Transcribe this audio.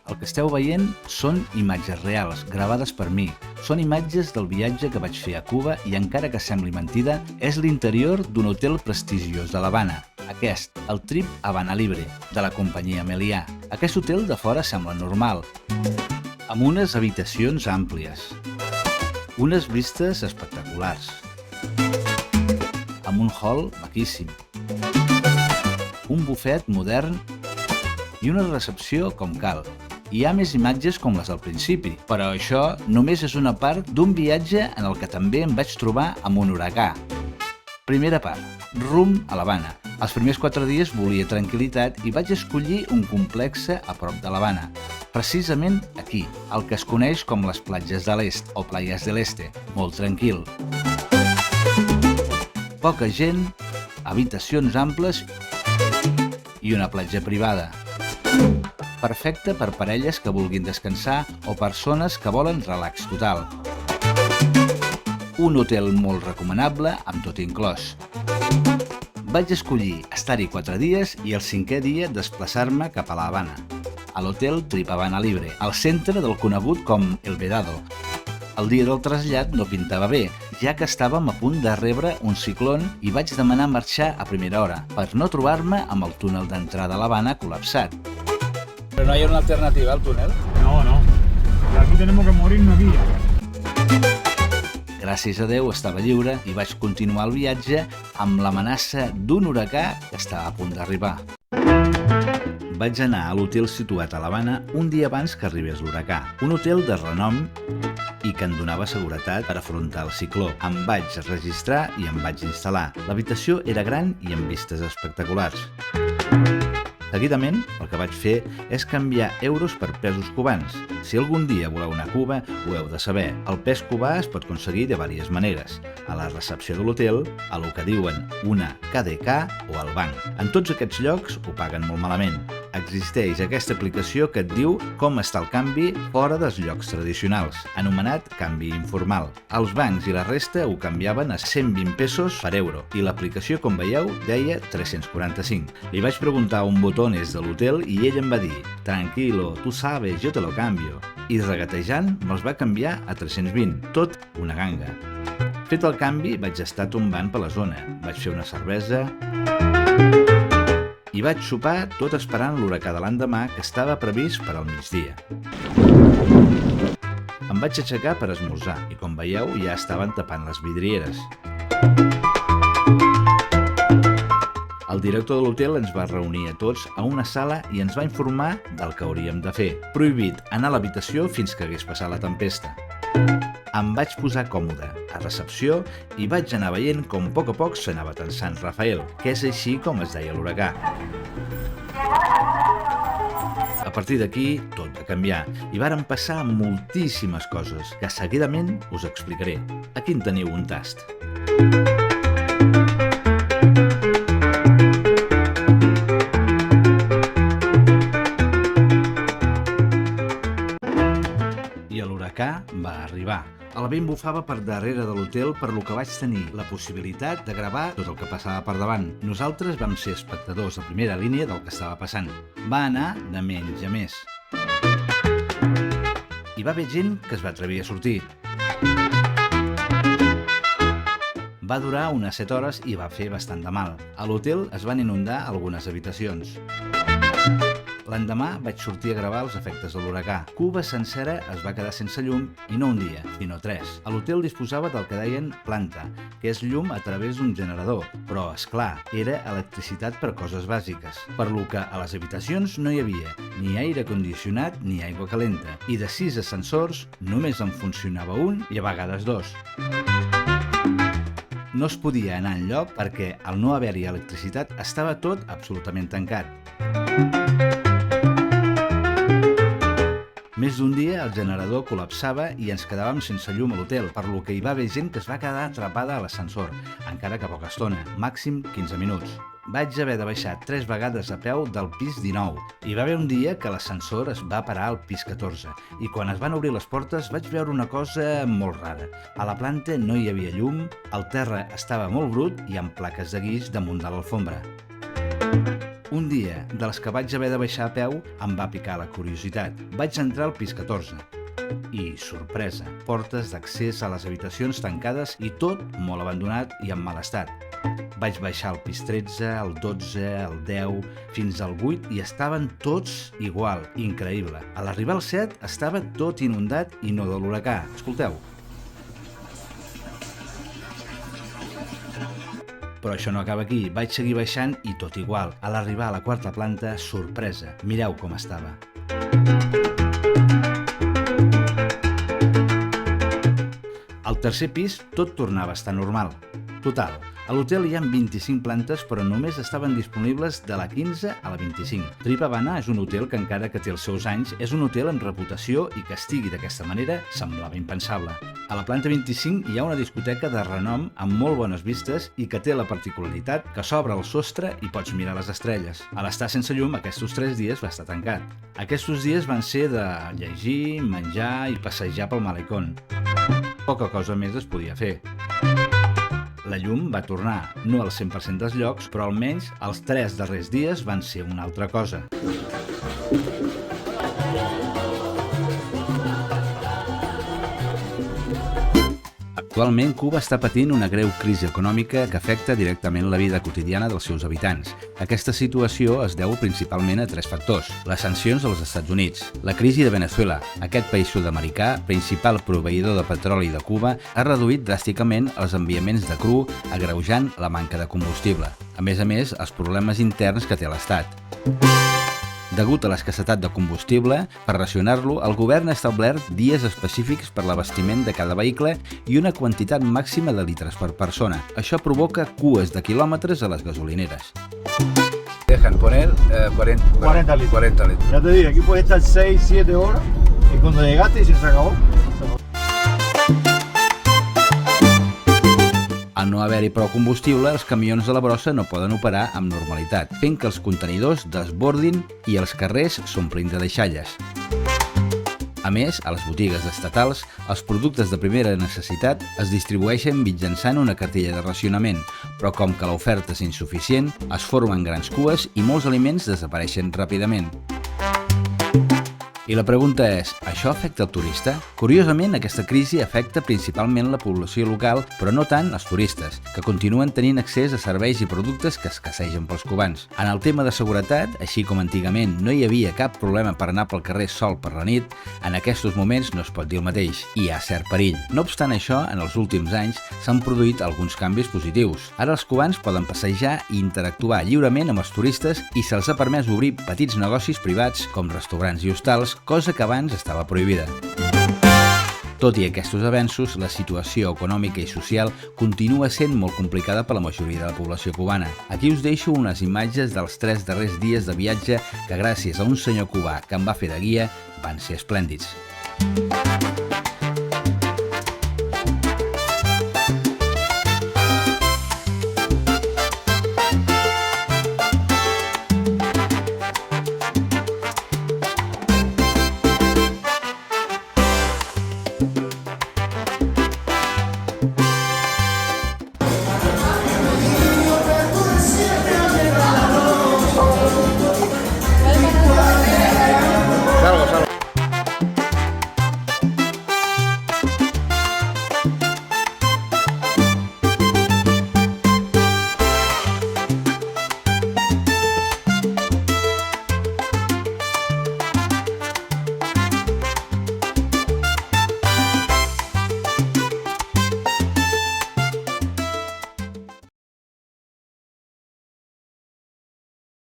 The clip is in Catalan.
El que esteu veient són imatges reals, gravades per mi. Són imatges del viatge que vaig fer a Cuba i, encara que sembli mentida, és l'interior d'un hotel prestigiós de l'Havana. Aquest, el Trip Havana Libre, de la companyia Meliá. Aquest hotel de fora sembla normal, amb unes habitacions àmplies, unes vistes espectaculars, amb un hall maquíssim, un bufet modern i una recepció com cal. Hi ha més imatges com les del principi, però això només és una part d'un viatge en el que també em vaig trobar amb un huracà. Primera part, rumb a l'Havana. Els primers 4 dies volia tranquil·litat i vaig escollir un complex a prop de l'Havana. Precisament aquí, el que es coneix com les platges de l'Est o Playas del Este, molt tranquil. Poca gent, habitacions amples i una platja privada. Perfecte per parelles que vulguin descansar o persones que volen relax total. Un hotel molt recomanable amb tot inclòs. Vaig escollir estar-hi 4 dies i el 5è dia desplaçar-me cap a l'Havana, a l'hotel Trip Havana Libre, al centre del conegut com El Vedado. El dia del trasllat no pintava bé, ja que estàvem a punt de rebre un ciclón i vaig demanar marxar a primera hora, per no trobar-me amb el túnel d'entrada a l'Havana col·lapsat. Pero no hay una alternativa al túnel. No, no. De aquí tenemos que morirnos aquí. Gràcies a Déu estava lliure i vaig continuar el viatge amb l'amenaça d'un huracà que estava a punt d'arribar. Vaig anar a l'hotel situat a l'Havana un dia abans que arribés l'huracà. Un hotel de renom i que em donava seguretat per afrontar el cicló. Em vaig registrar i em vaig instal·lar. L'habitació era gran i amb vistes espectaculars. Seguidament, el que vaig fer és canviar euros per pesos cubans. Si algun dia voleu anar a Cuba, ho heu de saber. El pes cubà es pot aconseguir de diverses maneres. A la recepció de l'hotel, a lo que diuen una KDK o al banc. En tots aquests llocs ho paguen molt malament. Existeix aquesta aplicació que et diu com està el canvi fora dels llocs tradicionals, anomenat canvi informal. Els bancs i la resta ho canviaven a 120 pesos per euro i l'aplicació, com veieu, deia 345. Li vaig preguntar a un botones de l'hotel i ell em va dir «Tranquilo, tu sabes, yo te lo cambio». I regatejant me'ls va canviar a 320, tot una ganga. Fet el canvi, vaig estar tombant per la zona. Vaig fer una cervesa i vaig sopar tot esperant l'huracà de l'endemà que estava previst per al migdia. Em vaig aixecar per esmorzar i, com veieu, ja estaven tapant les vidrieres. El director de l'hotel ens va reunir a tots a una sala i ens va informar del que hauríem de fer. Prohibit anar a l'habitació fins que hagués passat la tempesta. Em vaig posar còmode a recepció i vaig anar veient com a poc s'anava tensant Rafael, que és així com es deia l'huracà. A partir d'aquí, tot va canviar i varen passar moltíssimes coses que seguidament us explicaré. Aquí en teniu un tast. I l'huracà va arribar. El vent bufava per darrere de l'hotel, per lo que vaig tenir la possibilitat de gravar tot el que passava per davant. Nosaltres vam ser espectadors de primera línia del que estava passant. Va anar de menys a més. Hi va haver gent que es va atrevir a sortir. Va durar unes 7 hores i va fer bastant de mal. A l'hotel es van inundar algunes habitacions. L'endemà vaig sortir a gravar els efectes de l'huracà. Cuba sencera es va quedar sense llum, i no un dia, sinó 3. A l'hotel disposava del que deien planta, que és llum a través d'un generador, però, és clar, era electricitat per coses bàsiques, per lo que a les habitacions no hi havia ni aire condicionat ni aigua calenta, i de 6 ascensors només en funcionava un i a vegades 2. No es podia anar enlloc perquè, al no haver-hi electricitat, estava tot absolutament tancat. Més d'un dia el generador col·lapsava i ens quedàvem sense llum a l'hotel, per lo que hi va haver gent que es va quedar atrapada a l'ascensor, encara que poca estona, màxim 15 minuts. Vaig haver de baixar 3 vegades a peu del pis 19. Hi va haver un dia que l'ascensor es va parar al pis 14 i quan es van obrir les portes vaig veure una cosa molt rara. A la planta no hi havia llum, el terra estava molt brut i amb plaques de guix damunt de l'alfombra. Un dia, dels que vaig haver de baixar a peu, em va picar la curiositat. Vaig entrar al pis 14. I, sorpresa, portes d'accés a les habitacions tancades i tot molt abandonat i en mal estat. Vaig baixar al pis 13, al 12, al 10, fins al 8 i estaven tots igual, increïble. A l'arribar al 7 estava tot inundat i no de l'huracà. Escolteu. Però això no acaba aquí. Vaig seguir baixant i tot igual. A l'arribar a la quarta planta, sorpresa. Mireu com estava. Al tercer pis tot tornava a estar normal. Total, a l'hotel hi ha 25 plantes, però només estaven disponibles de la 15 a la 25. Tripavana és un hotel que, encara que té els seus anys, és un hotel amb reputació i que estigui d'aquesta manera semblava impensable. A la planta 25 hi ha una discoteca de renom amb molt bones vistes i que té la particularitat que s'obre el sostre i pots mirar les estrelles. A l'estar sense llum, aquests 3 dies va estar tancat. Aquests dies van ser de llegir, menjar i passejar pel malecón. Poca cosa més es podia fer. La llum va tornar, no al 100% dels llocs, però almenys els 3 darrers dies van ser una altra cosa. Actualment, Cuba està patint una greu crisi econòmica que afecta directament la vida quotidiana dels seus habitants. Aquesta situació es deu principalment a 3 factors. Les sancions dels Estats Units, la crisi de Venezuela. Aquest país sud-americà, principal proveïdor de petroli de Cuba, ha reduït dràsticament els enviaments de cru, agreujant la manca de combustible. A més, els problemes interns que té l'Estat. Degut a l'escassetat de combustible, per racionar-lo, el govern ha establert dies específics per l'abastiment de cada vehicle i una quantitat màxima de litres per persona. Això provoca cues de quilòmetres a les gasolineres. Dejan poner 40 litros. 40 litros. Ya te dije, aquí puedes estar 6, 7 horas y cuando llegaste y se acabó. Al no haver-hi prou combustible, els camions de la brossa no poden operar amb normalitat, fent que els contenidors desbordin i els carrers s'omplin de deixalles. A més, a les botigues estatals, els productes de primera necessitat es distribueixen mitjançant una cartella de racionament, però com que l'oferta és insuficient, es formen grans cues i molts aliments desapareixen ràpidament. I la pregunta és, això afecta el turista? Curiosament, aquesta crisi afecta principalment la població local, però no tant els turistes, que continuen tenint accés a serveis i productes que escassegen pels cubans. En el tema de seguretat, així com antigament no hi havia cap problema per anar pel carrer sol per la nit, en aquests moments no es pot dir el mateix. Hi ha cert perill. No obstant això, en els últims anys s'han produït alguns canvis positius. Ara els cubans poden passejar i interactuar lliurement amb els turistes i se'ls ha permès obrir petits negocis privats com restaurants i hostals, cosa que abans estava prohibida. Tot i aquests avenços, la situació econòmica i social continua sent molt complicada per la majoria de la població cubana. Aquí us deixo unes imatges dels 3 darrers dies de viatge que, gràcies a un senyor cubà que em va fer de guia, van ser esplèndids.